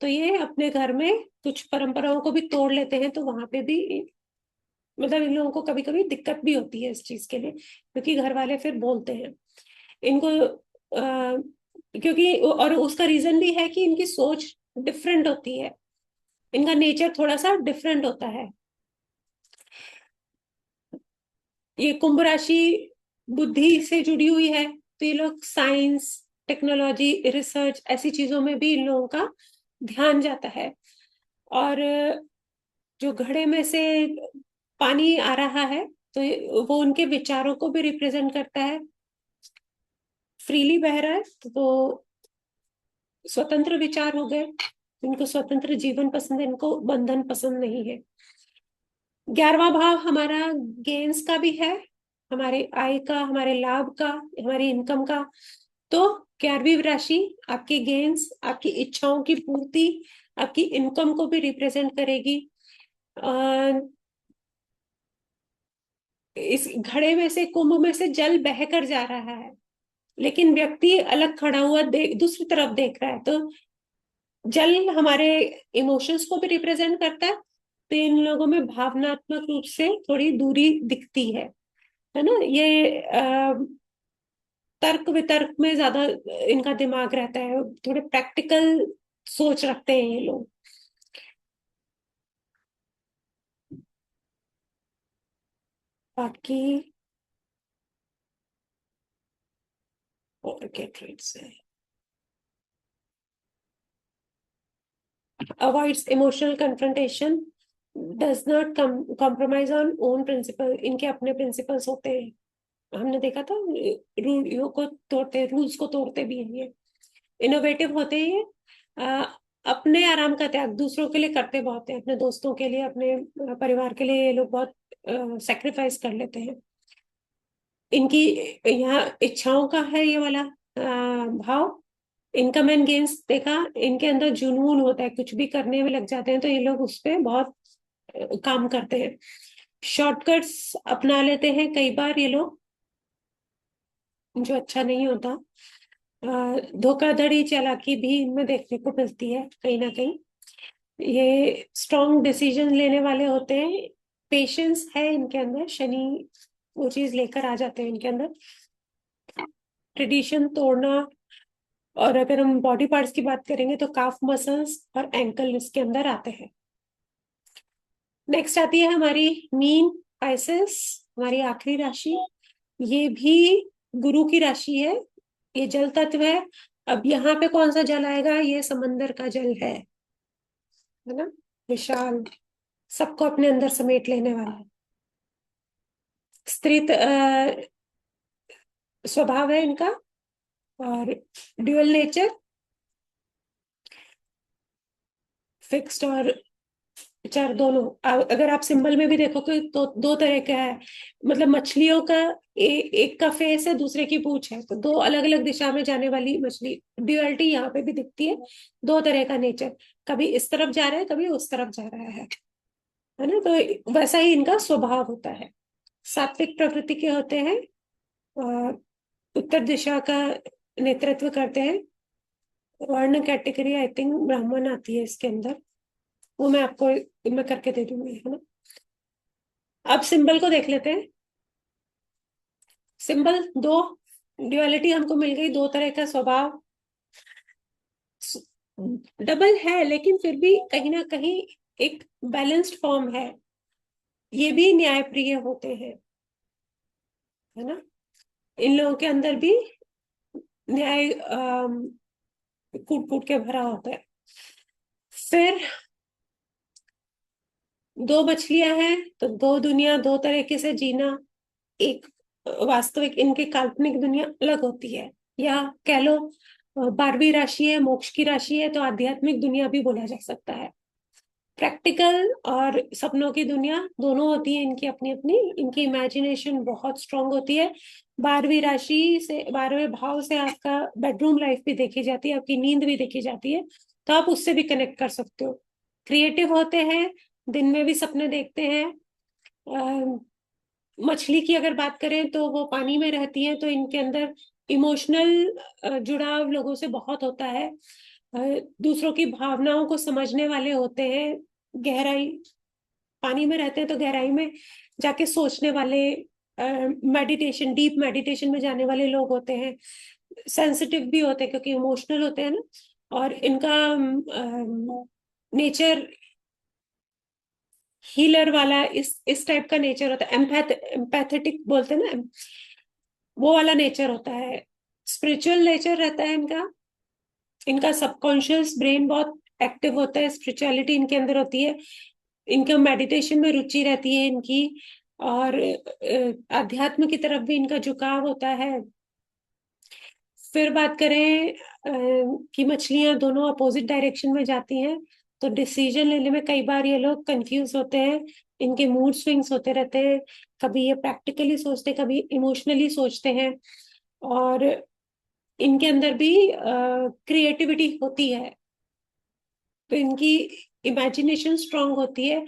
तो ये अपने घर में कुछ परंपराओं को भी तोड़ लेते हैं। तो वहां पे भी मतलब इन लोगों को कभी कभी दिक्कत भी होती है इस चीज के लिए, क्योंकि घर वाले फिर बोलते हैं इनको, क्योंकि और उसका रीजन भी है कि इनकी सोच डिफरेंट होती है, इनका नेचर थोड़ा सा डिफरेंट होता है। ये कुंभ राशि बुद्धि से जुड़ी हुई है, तो ये लोग साइंस, टेक्नोलॉजी, रिसर्च, ऐसी चीजों में भी इन लोगों का ध्यान जाता है। और जो घड़े में से पानी आ रहा है, तो वो उनके विचारों को भी रिप्रेजेंट करता है। फ्रीली बह रहा है तो वो स्वतंत्र विचार हो गए, इनको स्वतंत्र जीवन पसंद है, इनको बंधन पसंद नहीं है। 11वां भाव हमारा गेन्स का भी है, हमारे आय का, हमारे लाभ का, हमारी इनकम का। तो 11वीं राशि आपकी गेन्स, आपकी इच्छाओं की पूर्ति, आपकी इनकम को भी रिप्रेजेंट करेगी। इस घड़े में से, कुंभ में से जल बहकर जा रहा है, लेकिन व्यक्ति अलग खड़ा हुआ दूसरी तरफ देख रहा है। तो जल हमारे इमोशंस को भी रिप्रेजेंट करता है, तो इन लोगों में भावनात्मक रूप से थोड़ी दूरी दिखती है ना। ये तर्क वितर्क में ज्यादा इनका दिमाग रहता है, थोड़े प्रैक्टिकल सोच रखते हैं ये लोग। बाकी और क्या ट्रेड्स है? Avoids emotional confrontation, does not compromise on own principle. इनके अपने प्रिंसिपल्स होते हैं, हमने देखा था, रूल को तोड़ते, रूल्स को तोड़ते भी हैं ये। इनोवेटिव होते हैं ये, अपने आराम का त्याग दूसरों के लिए करते बहुत है, अपने दोस्तों के लिए, अपने परिवार के लिए ये लोग बहुत सेक्रीफाइस कर लेते हैं। इनकी यहाँ इच्छाओं का है ये वाला भाव। इनकम एंड गेन्स देखा, इनके अंदर जुनून होता है, कुछ भी करने में लग जाते हैं, तो ये लोग उस पर बहुत काम करते हैं। शॉर्टकट्स अपना लेते हैं कई बार ये लोग, जो अच्छा नहीं होता। धोखाधड़ी, चालाकी भी इनमें देखने को मिलती है कहीं ना कहीं। ये स्ट्रॉन्ग डिसीजन लेने वाले होते हैं, पेशेंस है इनके अंदर, शनि वो चीज लेकर आ जाते हैं इनके अंदर। ट्रेडिशन तोड़ना, और अगर हम बॉडी पार्ट्स की बात करेंगे तो काफ मसल्स और एंकल इसके अंदर आते हैं। नेक्स्ट आती है हमारी मीन, पाइसेस, हमारी आखिरी राशि। ये भी गुरु की राशि है, ये जल तत्व है। अब यहाँ पे कौन सा जल आएगा? ये समंदर का जल है ना, विशाल, सबको अपने अंदर समेट लेने वाला है। स्त्री स्वभाव है इनका, और ड्यूअल नेचर, फिक्स्ड और चार दोनों। अगर आप सिंबल में भी देखोगे तो दो तरह का है, मतलब मछलियों का एक का फेस है, दूसरे की पूंछ है, तो दो अलग अलग दिशा में जाने वाली मछली, ड्यूअलिटी यहाँ पे भी दिखती है। दो तरह का नेचर, कभी इस तरफ जा रहा है, कभी उस तरफ जा रहा है ना। तो वैसा ही इनका स्वभाव होता है। सात्विक प्रवृत्ति के होते हैं, और उत्तर दिशा का नेतृत्व करते हैं। वर्ण कैटेगरी आई थिंक ब्राह्मण आती है इसके अंदर, वो मैं आपको मैं करके दे दूंगी, है ना। अब सिंबल को देख लेते हैं। सिंबल दो, ड्युअलिटी हमको मिल गई, दो तरह का स्वभाव, डबल है लेकिन फिर भी कहीं ना कहीं एक बैलेंस्ड फॉर्म है। ये भी न्यायप्रिय होते हैं, है ना। इन लोगों के अंदर भी न्याय कूट कूट के भरा होता है। फिर दो मछलियां हैं, तो दो दुनिया, दो तरीके से जीना। एक वास्तविक, इनकी काल्पनिक दुनिया अलग होती है, या कह लो 12वीं राशि है, मोक्ष की राशि है, तो आध्यात्मिक दुनिया भी बोला जा सकता है। प्रैक्टिकल और सपनों की दुनिया दोनों होती है इनकी अपनी अपनी। इनकी इमेजिनेशन बहुत स्ट्रांग होती है। 12वीं राशि से, 12वें भाव से आपका बेडरूम लाइफ भी देखी जाती है, आपकी नींद भी देखी जाती है, तो आप उससे भी कनेक्ट कर सकते हो। क्रिएटिव होते हैं, दिन में भी सपने देखते हैं। मछली की अगर बात करें तो वो पानी में रहती है, तो इनके अंदर इमोशनल जुड़ाव लोगों से बहुत होता है। दूसरों की भावनाओं को समझने वाले होते हैं। गहराई, पानी में रहते हैं तो गहराई में जाके सोचने वाले, मेडिटेशन, डीप मेडिटेशन में जाने वाले लोग होते हैं। सेंसिटिव भी होते हैं क्योंकि इमोशनल होते हैं ना। और इनका नेचर हीलर वाला, इस टाइप का नेचर होता है। एम्पैथेटिक बोलते हैं ना, वो वाला नेचर होता है। स्पिरिचुअल नेचर रहता है इनका। इनका सबकॉन्शियस ब्रेन बहुत एक्टिव होता है, स्पिरिचुअलिटी इनके अंदर होती है। इनका मेडिटेशन में रुचि रहती है इनकी, और अध्यात्म की तरफ भी इनका झुकाव होता है। फिर बात करें कि मछलियां दोनों अपोजिट डायरेक्शन में जाती हैं, तो डिसीजन लेने में कई बार ये लोग कंफ्यूज होते हैं। इनके मूड स्विंग्स होते रहते हैं, कभी ये प्रैक्टिकली सोचते, कभी इमोशनली सोचते हैं। और इनके अंदर भी क्रिएटिविटी होती है, तो इनकी इमेजिनेशन स्ट्रांग होती है।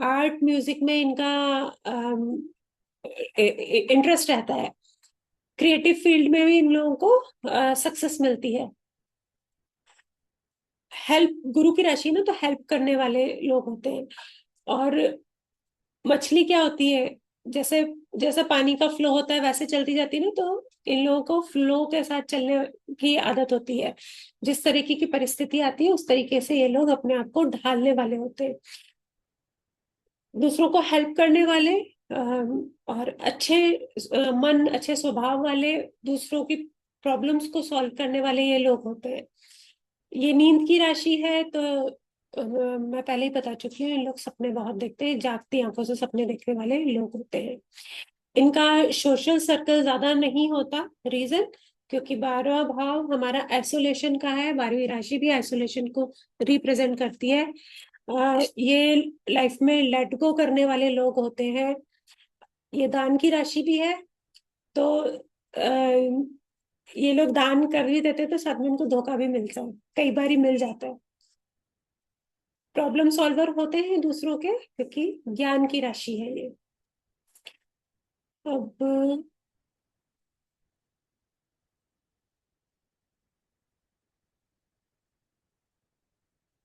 आर्ट म्यूजिक में इनका इंटरेस्ट रहता है। क्रिएटिव फील्ड में भी इन लोगों को सक्सेस मिलती है। हेल्प, गुरु की राशि ना, तो हेल्प करने वाले लोग होते हैं। और मछली क्या होती है, जैसे जैसे पानी का फ्लो होता है वैसे चलती जाती है ना, तो इन लोगों को फ्लो के साथ चलने की आदत होती है। जिस तरीके की परिस्थिति आती है उस तरीके से ये लोग अपने आप को ढालने वाले होते हैं। दूसरों को हेल्प करने वाले, और अच्छे मन, अच्छे स्वभाव वाले, दूसरों की प्रॉब्लम्स को सॉल्व करने वाले ये लोग होते हैं। ये नींद की राशि है, तो मैं पहले ही बता चुकी हूँ, इन लोग सपने बहुत देखते हैं, जागती आंखों से सपने देखने वाले लोग होते हैं। इनका सोशल सर्कल ज्यादा नहीं होता। रीजन, क्योंकि 12वां भाव हमारा आइसोलेशन का है, 12वीं राशि भी आइसोलेशन को रिप्रेजेंट करती है। ये लाइफ में लेट गो करने वाले लोग होते हैं। ये दान की राशि भी है, तो ये लोग दान कर भी देते हैं, तो साथ में इनको धोखा भी मिलता है, कई बार ही मिल जाता है। प्रॉब्लम सॉल्वर होते हैं दूसरों के, क्योंकि ज्ञान की राशि है ये। अब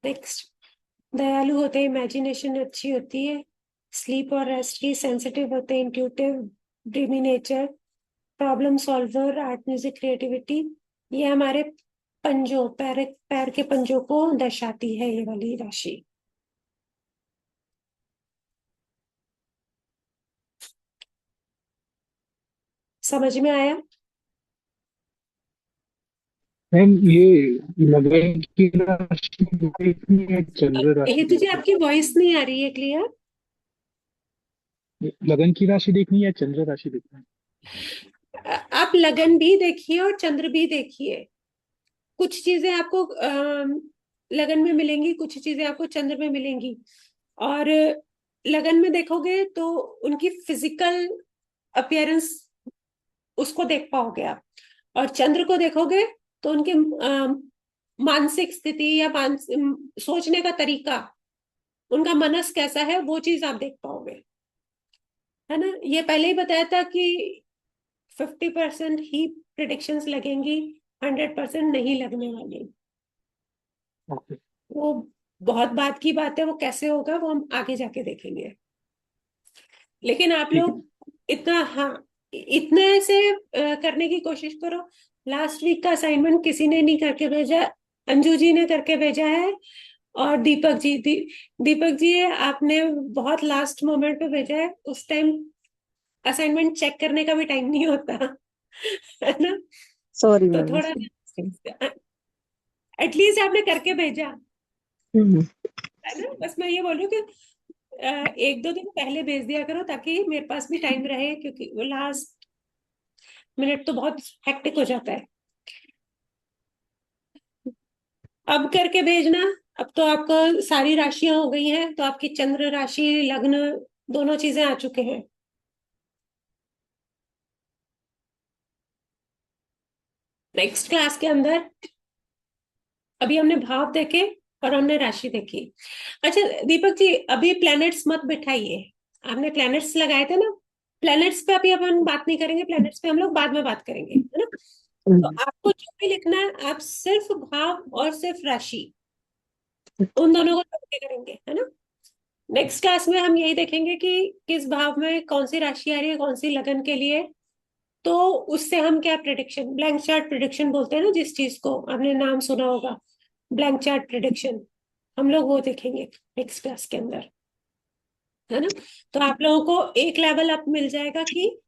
नेक्स्ट, दयालु होते हैं, इमेजिनेशन अच्छी होती है, स्लीप और रेस्ट की सेंसिटिव होते हैं, intuitive, dreamy nature, problem solver, art music creativity. ये हमारे पंजों, पैर पैर के पंजों को दर्शाती है ये वाली राशि। समझ में आया? मैम ये लगन की राशि देखनी है, चंद्र ये राशि तुझे देखनी आपकी वॉइस नहीं आ रही है क्लियर। है? लगन की राशि देखनी है, चंद्र राशि देखनी है? आप लगन भी देखिए और चंद्र भी देखिए। कुछ चीजें आपको लगन में मिलेंगी, कुछ चीजें आपको चंद्र में मिलेंगी। और लगन में देखोगे तो उनकी फिजिकल अपीयरेंस उसको देख पाओगे आप। और चंद्र को देखोगे तो उनके मानसिक स्थिति या सोचने का तरीका, उनका मनस कैसा है, वो चीज आप देख पाओगे। है ना, ये पहले ही बताया था कि 50% ही प्रिडिक्शंस लगेंगी, 100% नहीं लगने वाली। ओके। वो बहुत बात की बात है, वो कैसे होगा वो हम आगे जाके देखेंगे। लेकिन आप ठीक है। लोग इतना, हाँ, इतने से करने की कोशिश करो। लास्ट वीक का असाइनमेंट किसी ने नहीं करके भेजा, अंजू जी ने करके भेजा है। और दीपक जी, दीपक जी आपने बहुत लास्ट मोमेंट पे भेजा है। उस टाइम असाइनमेंट चेक करने का भी टाइम नहीं होता है ना। सॉरी तो मैम। थोड़ा एटलीस्ट आपने करके भेजा, हम्म। है ना। बस मैं ये बोलूँ कि एक दो दिन पहले भेज दिया करो ताकि मेरे पास भी टाइम रहे, क्योंकि वो लास्ट मिनट तो बहुत हेक्टिक हो जाता है। अब करके भेजना। अब तो आपको सारी राशियां हो गई हैं, तो आपकी चंद्र राशि, लग्न, दोनों चीजें आ चुके हैं। नेक्स्ट क्लास के अंदर अभी हमने भाव देखे और हमने राशि देखी। अच्छा दीपक जी, अभी प्लैनेट्स मत बिठाइए। आपने प्लैनेट्स लगाए थे ना, प्लैनेट्स पे अभी अपन बात नहीं करेंगे, प्लैनेट्स पे हम लोग बाद में बात करेंगे, है ना। तो आपको जो भी लिखना है, आप सिर्फ भाव और सिर्फ राशि, उन दोनों को जोड़ के करेंगे, है ना। नेक्स्ट क्लास में हम यही देखेंगे कि किस भाव में कौन सी राशि आ रही है, कौन सी लगन के लिए। तो उससे हम क्या प्रिडिक्शन, ब्लैंक चार्ट प्रिडिक्शन बोलते हैं ना जिस चीज को, आपने नाम सुना होगा, ब्लैंक चार्ट प्रिडिक्शन। हम लोग वो देखेंगे नेक्स्ट क्लास के अंदर, है ना। तो आप लोगों को एक लेवल अप मिल जाएगा कि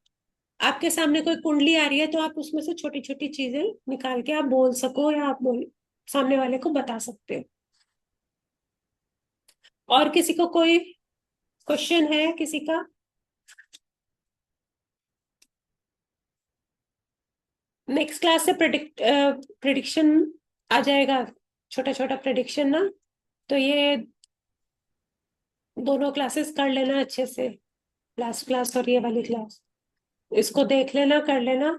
आपके सामने कोई कुंडली आ रही है तो आप उसमें से छोटी छोटी चीजें निकाल के आप बोल सको, या आप बोल सामने वाले को बता सकते हो। और किसी को कोई क्वेश्चन है किसी का? नेक्स्ट क्लास से प्रिडिक्शन आ जाएगा, छोटा छोटा प्रिडिक्शन ना। तो ये दोनों क्लासेस कर लेना अच्छे से, लास्ट क्लास और ये वाली क्लास, इसको देख लेना, कर लेना,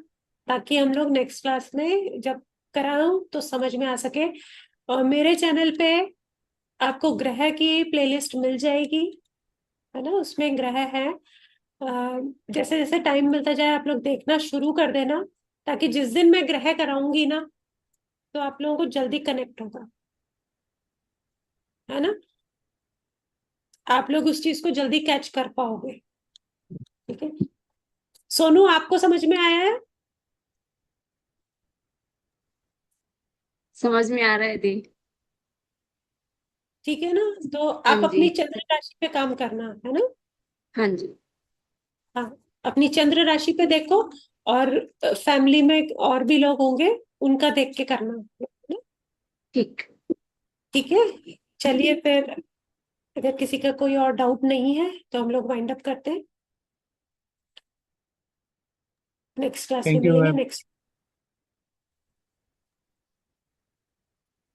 ताकि हम लोग नेक्स्ट क्लास में जब कराऊं तो समझ में आ सके। और मेरे चैनल पे आपको ग्रह की प्लेलिस्ट मिल जाएगी, है ना, उसमें ग्रह है। जैसे जैसे टाइम मिलता जाए आप लोग देखना शुरू कर देना, ताकि जिस दिन मैं ग्रह कराऊंगी ना, तो आप लोगों को जल्दी कनेक्ट होगा, है ना। आप लोग उस चीज को जल्दी कैच कर पाओगे। ठीक है, सोनू आपको समझ में आया है? समझ में आ रहा है दी। ठीक है ना। तो हाँ आप जी। अपनी चंद्र राशि पे काम करना, है ना। हाँ जी। हाँ, अपनी चंद्र राशि पे देखो, और फैमिली में और भी लोग होंगे, उनका देख के करना, है ना? ठीक। ठीक है, चलिए फिर, अगर किसी का कोई और डाउट नहीं है तो हम लोग वाइंड अप करते हैं। नेक्स्ट क्लास में थैंक यू मिलेंगे मैम। नेक्स्ट।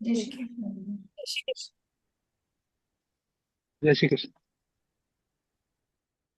जय श्री कृष्ण। जय श्री कृष्ण।